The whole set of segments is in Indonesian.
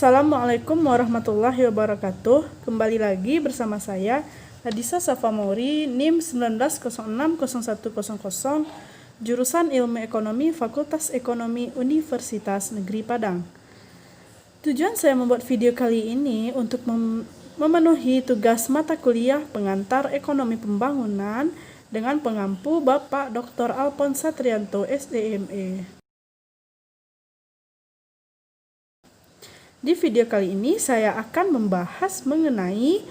Assalamualaikum warahmatullahi wabarakatuh. Kembali lagi bersama saya Hadisa Safa Mauri, NIM 19060100, jurusan Ilmu Ekonomi, Fakultas Ekonomi Universitas Negeri Padang. Tujuan saya membuat video kali ini untuk memenuhi tugas mata kuliah pengantar Ekonomi Pembangunan dengan pengampu Bapak Dr. Alphonse Satrianto, SDME. Di video kali ini saya akan membahas mengenai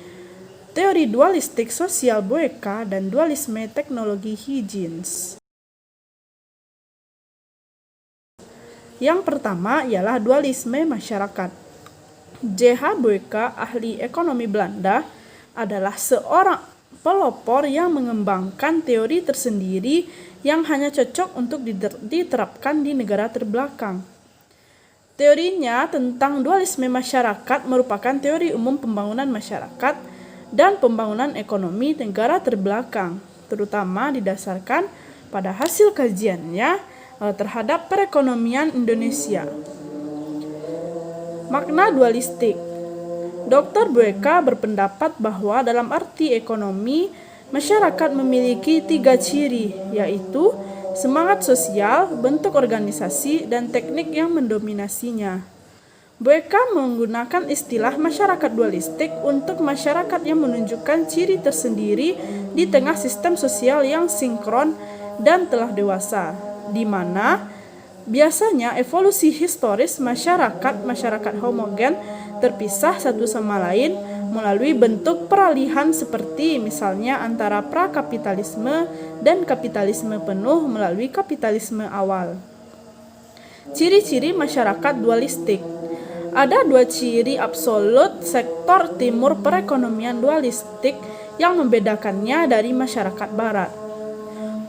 teori dualistik sosial Boeka dan dualisme teknologi Huygens. Yang pertama ialah dualisme masyarakat. J.H. Boeka, ahli ekonomi Belanda, adalah seorang pelopor yang mengembangkan teori tersendiri yang hanya cocok untuk diterapkan di negara terbelakang. Teorinya tentang dualisme masyarakat merupakan teori umum pembangunan masyarakat dan pembangunan ekonomi negara terbelakang, terutama didasarkan pada hasil kajiannya terhadap perekonomian Indonesia. Makna dualistik. Dr. Boeka berpendapat bahwa dalam arti ekonomi, masyarakat memiliki 3 ciri, yaitu semangat sosial, bentuk organisasi, dan teknik yang mendominasinya. Boeka menggunakan istilah masyarakat dualistik untuk masyarakat yang menunjukkan ciri tersendiri di tengah sistem sosial yang sinkron dan telah dewasa, di mana biasanya evolusi historis masyarakat homogen terpisah satu sama lain melalui bentuk peralihan seperti misalnya antara prakapitalisme dan kapitalisme penuh melalui kapitalisme awal. Ciri-ciri masyarakat dualistik. Ada 2 ciri absolut sektor timur perekonomian dualistik yang membedakannya dari masyarakat barat.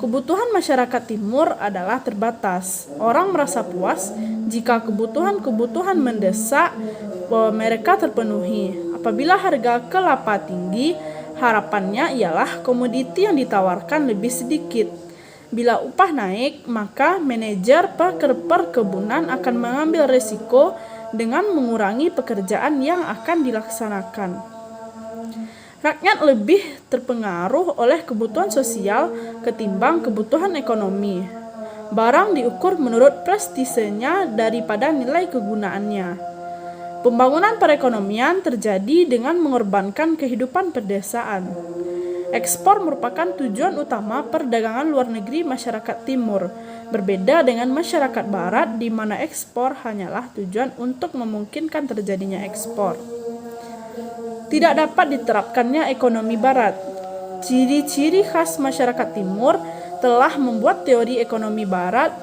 Kebutuhan masyarakat timur adalah terbatas. Orang merasa puas jika kebutuhan-kebutuhan mendesak mereka terpenuhi. Apabila harga kelapa tinggi, harapannya ialah komoditi yang ditawarkan lebih sedikit. Bila upah naik, maka manajer perkebunan akan mengambil risiko dengan mengurangi pekerjaan yang akan dilaksanakan. Rakyat lebih terpengaruh oleh kebutuhan sosial ketimbang kebutuhan ekonomi. Barang diukur menurut prestisenya daripada nilai kegunaannya. Pembangunan perekonomian terjadi dengan mengorbankan kehidupan pedesaan. Ekspor merupakan tujuan utama perdagangan luar negeri masyarakat timur, berbeda dengan masyarakat barat di mana ekspor hanyalah tujuan untuk memungkinkan terjadinya ekspor. Tidak dapat diterapkannya ekonomi barat. Ciri-ciri khas masyarakat timur telah membuat teori ekonomi barat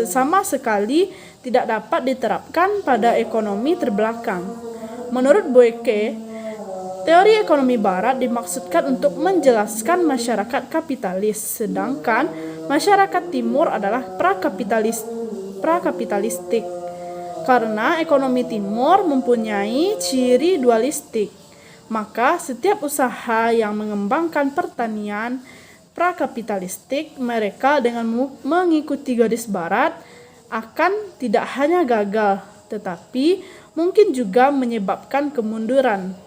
sama sekali tidak dapat diterapkan pada ekonomi terbelakang. Menurut Boeka, teori ekonomi barat dimaksudkan untuk menjelaskan masyarakat kapitalis, sedangkan masyarakat timur adalah prakapitalistik. Karena ekonomi timur mempunyai ciri dualistik, maka setiap usaha yang mengembangkan pertanian prakapitalistik, mereka dengan mengikuti garis barat akan tidak hanya gagal, tetapi mungkin juga menyebabkan kemunduran.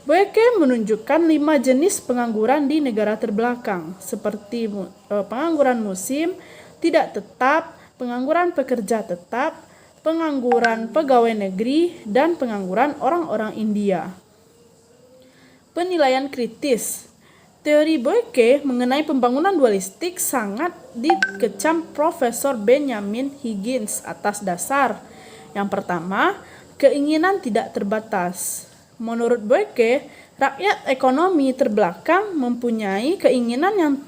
Boeka menunjukkan 5 jenis pengangguran di negara terbelakang, seperti pengangguran musim, tidak tetap, pengangguran pekerja tetap, pengangguran pegawai negeri, dan pengangguran orang-orang India. Penilaian kritis. Teori Boeka mengenai pembangunan dualistik sangat dikecam Profesor Benjamin Huygens atas dasar. Yang pertama, keinginan tidak terbatas. Menurut Boeka, rakyat ekonomi terbelakang mempunyai keinginan yang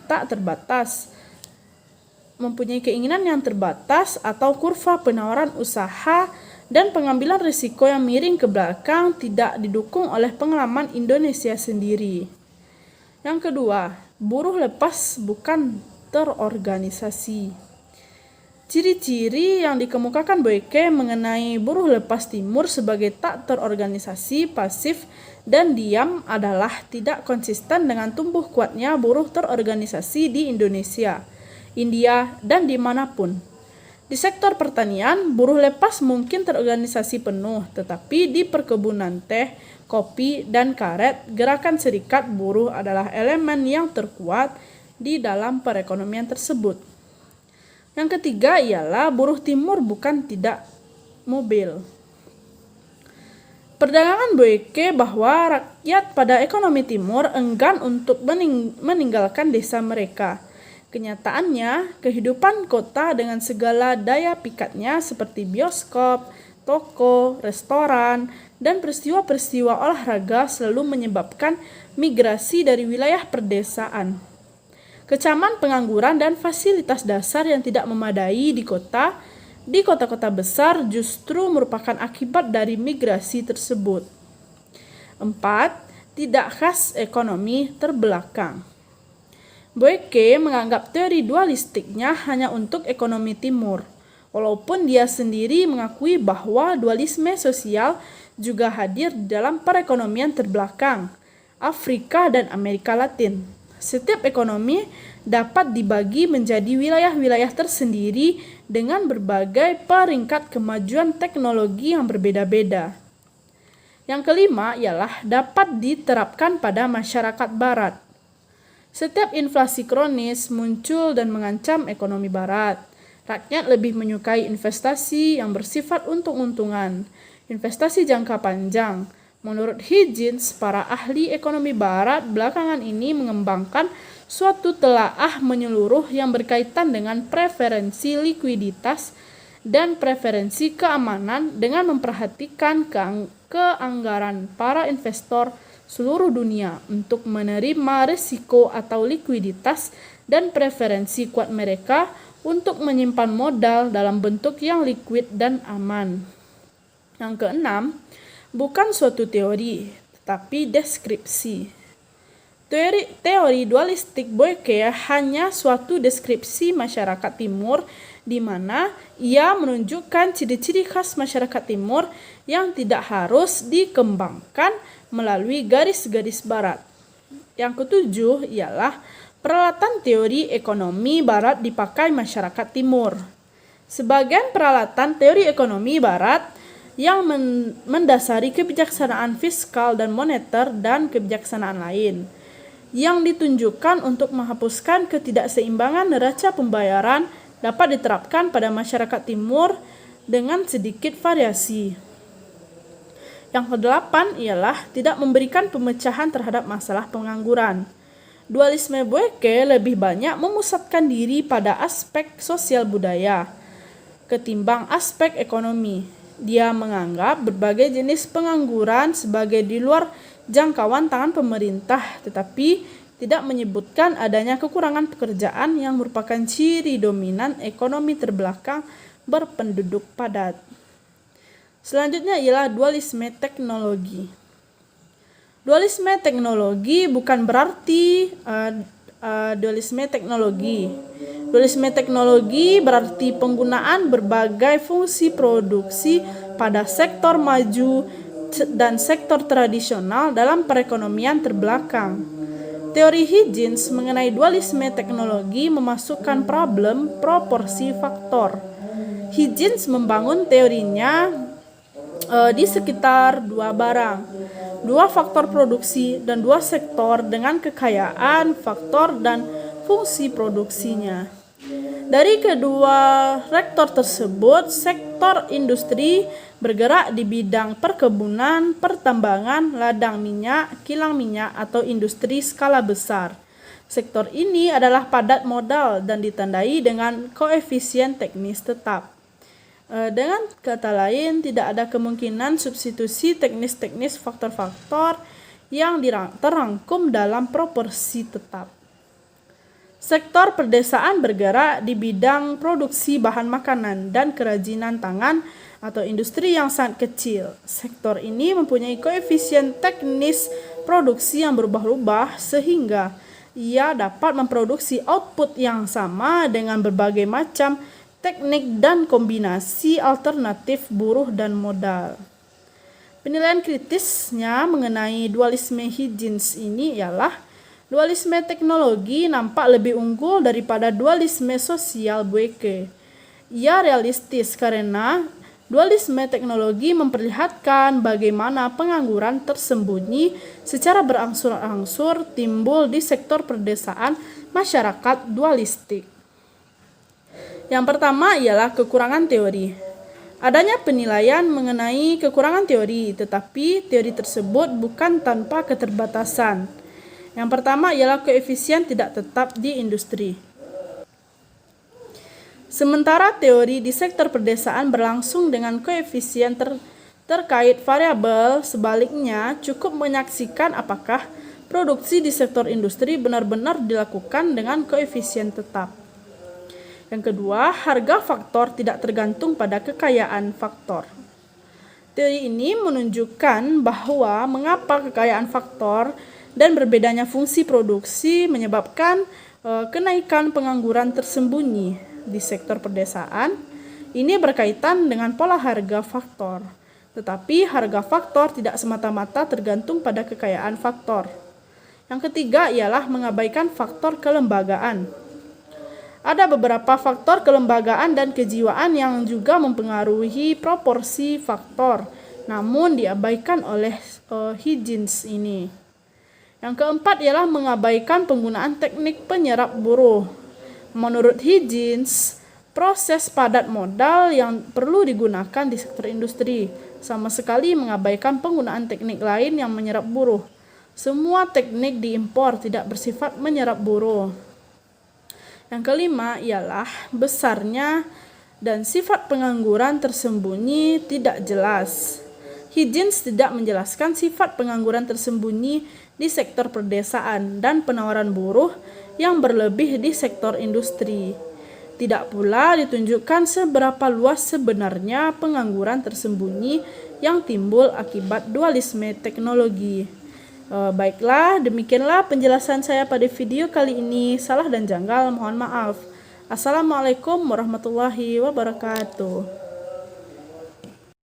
terbatas atau kurva penawaran usaha dan pengambilan risiko yang miring ke belakang tidak didukung oleh pengalaman Indonesia sendiri. Yang kedua, buruh lepas bukan terorganisasi. Ciri-ciri yang dikemukakan Boeka mengenai buruh lepas timur sebagai tak terorganisasi, pasif, dan diam adalah tidak konsisten dengan tumbuh kuatnya buruh terorganisasi di Indonesia, India, dan dimanapun. Di sektor pertanian, buruh lepas mungkin terorganisasi penuh, tetapi di perkebunan teh, kopi, dan karet, gerakan serikat buruh adalah elemen yang terkuat di dalam perekonomian tersebut. Yang ketiga ialah buruh timur bukan tidak mobil. Perdagangan Boeke bahwa rakyat pada ekonomi timur enggan untuk meninggalkan desa mereka. Kenyataannya, kehidupan kota dengan segala daya pikatnya seperti bioskop, toko, restoran, dan peristiwa-peristiwa olahraga selalu menyebabkan migrasi dari wilayah perdesaan. Kecaman pengangguran dan fasilitas dasar yang tidak memadai di kota-kota besar justru merupakan akibat dari migrasi tersebut. 4. Tidak khas ekonomi terbelakang. Boeke menganggap teori dualistiknya hanya untuk ekonomi timur, walaupun dia sendiri mengakui bahwa dualisme sosial juga hadir dalam perekonomian terbelakang, Afrika dan Amerika Latin. Setiap ekonomi dapat dibagi menjadi wilayah-wilayah tersendiri dengan berbagai peringkat kemajuan teknologi yang berbeda-beda. Yang kelima ialah dapat diterapkan pada masyarakat barat. Setiap inflasi kronis muncul dan mengancam ekonomi barat. Rakyat lebih menyukai investasi yang bersifat untung-untungan, investasi jangka panjang. Menurut Higgins, para ahli ekonomi barat belakangan ini mengembangkan suatu telaah menyeluruh yang berkaitan dengan preferensi likuiditas dan preferensi keamanan dengan memperhatikan keanggaran para investor seluruh dunia untuk menerima risiko atau likuiditas dan preferensi kuat mereka untuk menyimpan modal dalam bentuk yang liquid dan aman. Yang keenam, bukan suatu teori, tetapi deskripsi. Teori dualistik Boeke hanya suatu deskripsi masyarakat timur di mana ia menunjukkan ciri-ciri khas masyarakat timur yang tidak harus dikembangkan melalui garis-garis barat. Yang ketujuh ialah peralatan teori ekonomi barat dipakai masyarakat timur. Sebagian peralatan teori ekonomi barat yang mendasari kebijaksanaan fiskal dan moneter dan kebijaksanaan lain yang ditunjukkan untuk menghapuskan ketidakseimbangan neraca pembayaran dapat diterapkan pada masyarakat timur dengan sedikit variasi. Yang kedelapan ialah tidak memberikan pemecahan terhadap masalah pengangguran. Dualisme Boeke lebih banyak memusatkan diri pada aspek sosial budaya ketimbang aspek ekonomi. Dia menganggap berbagai jenis pengangguran sebagai di luar jangkauan tangan pemerintah, tetapi tidak menyebutkan adanya kekurangan pekerjaan yang merupakan ciri dominan ekonomi terbelakang berpenduduk padat. Selanjutnya ialah dualisme teknologi. Dualisme teknologi bukan berarti dualisme teknologi. Dualisme teknologi berarti penggunaan berbagai fungsi produksi pada sektor maju dan sektor tradisional dalam perekonomian terbelakang. Teori Higgins mengenai dualisme teknologi memasukkan problem proporsi faktor. Higgins membangun teorinya di sekitar dua faktor produksi dan dua sektor dengan kekayaan, faktor, dan fungsi produksinya. Dari kedua rektor tersebut, sektor industri bergerak di bidang perkebunan, pertambangan, ladang minyak, kilang minyak, atau industri skala besar. Sektor ini adalah padat modal dan ditandai dengan koefisien teknis tetap. Dengan kata lain, tidak ada kemungkinan substitusi teknis-teknis faktor-faktor yang terangkum dalam proporsi tetap. Sektor perdesaan bergerak di bidang produksi bahan makanan dan kerajinan tangan atau industri yang sangat kecil. Sektor ini mempunyai koefisien teknis produksi yang berubah-ubah sehingga ia dapat memproduksi output yang sama dengan berbagai macam teknik dan kombinasi alternatif buruh dan modal. Penilaian kritisnya mengenai dualisme Higgins ini ialah dualisme teknologi nampak lebih unggul daripada dualisme sosial Boeke. Ia realistis karena dualisme teknologi memperlihatkan bagaimana pengangguran tersembunyi secara berangsur-angsur timbul di sektor perdesaan masyarakat dualistik. Yang pertama ialah kekurangan teori. Adanya penilaian mengenai kekurangan teori, tetapi teori tersebut bukan tanpa keterbatasan. Yang pertama ialah koefisien tidak tetap di industri. Sementara teori di sektor perdesaan berlangsung dengan koefisien terkait variabel, sebaliknya cukup menyaksikan apakah produksi di sektor industri benar-benar dilakukan dengan koefisien tetap. Yang kedua, harga faktor tidak tergantung pada kekayaan faktor. Teori ini menunjukkan bahwa mengapa kekayaan faktor dan berbedanya fungsi produksi menyebabkan kenaikan pengangguran tersembunyi di sektor perdesaan. Ini berkaitan dengan pola harga faktor. Tetapi harga faktor tidak semata-mata tergantung pada kekayaan faktor. Yang ketiga ialah mengabaikan faktor kelembagaan. Ada beberapa faktor kelembagaan dan kejiwaan yang juga mempengaruhi proporsi faktor, namun diabaikan oleh Huygens ini. Yang keempat ialah mengabaikan penggunaan teknik penyerap buruh. Menurut Huygens, proses padat modal yang perlu digunakan di sektor industri sama sekali mengabaikan penggunaan teknik lain yang menyerap buruh. Semua teknik diimpor tidak bersifat menyerap buruh. Yang kelima ialah besarnya dan sifat pengangguran tersembunyi tidak jelas. Huygens tidak menjelaskan sifat pengangguran tersembunyi di sektor perdesaan dan penawaran buruh yang berlebih di sektor industri. Tidak pula ditunjukkan seberapa luas sebenarnya pengangguran tersembunyi yang timbul akibat dualisme teknologi. Baiklah, demikianlah penjelasan saya pada video kali ini. Salah dan janggal mohon maaf. Assalamualaikum warahmatullahi wabarakatuh.